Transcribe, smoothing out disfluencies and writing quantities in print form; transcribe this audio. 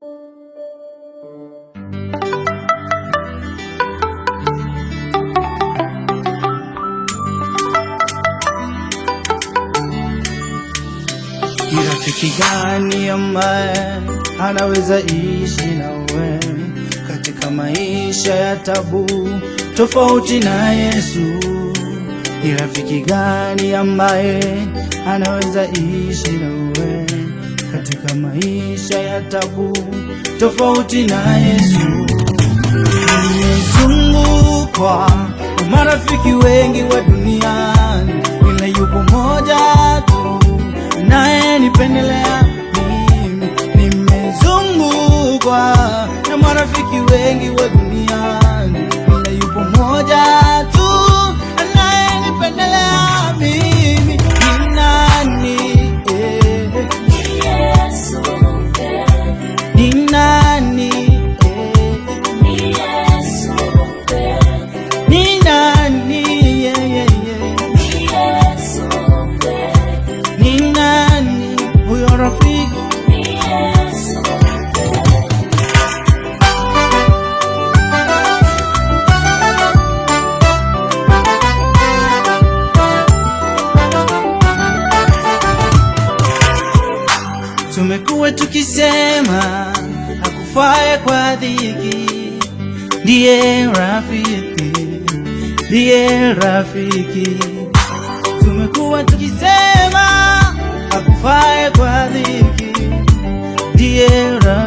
Ni rafiki gani ambaye anaweza ishi nawe katika maisha ya tabu tofauti na Yesu? Ni rafiki gani ambaye anaweza ishi nawe katika maisha ya tabu tofauti na Yesu? Nimezungukwa na marafiki wengi wa duniani, ila yupo moja tu naye nipendelea mimi. Nimezungukwa na marafiki wengi wa duniani, ila yupo moja tu naye nipendelea mimi. Ni nani? Ni Yesu. Ni nani? Ni Yesu. Ni nani? Ni Yesu. Ni nani huyo rafiki? Ni Yesu. Tumekuwa tukisema hakufaye kwa dhiki, ndiye rafiki, ndiye rafiki. Tumekuwa tukisema hakufaye kwa dhiki, ndiye rafiki.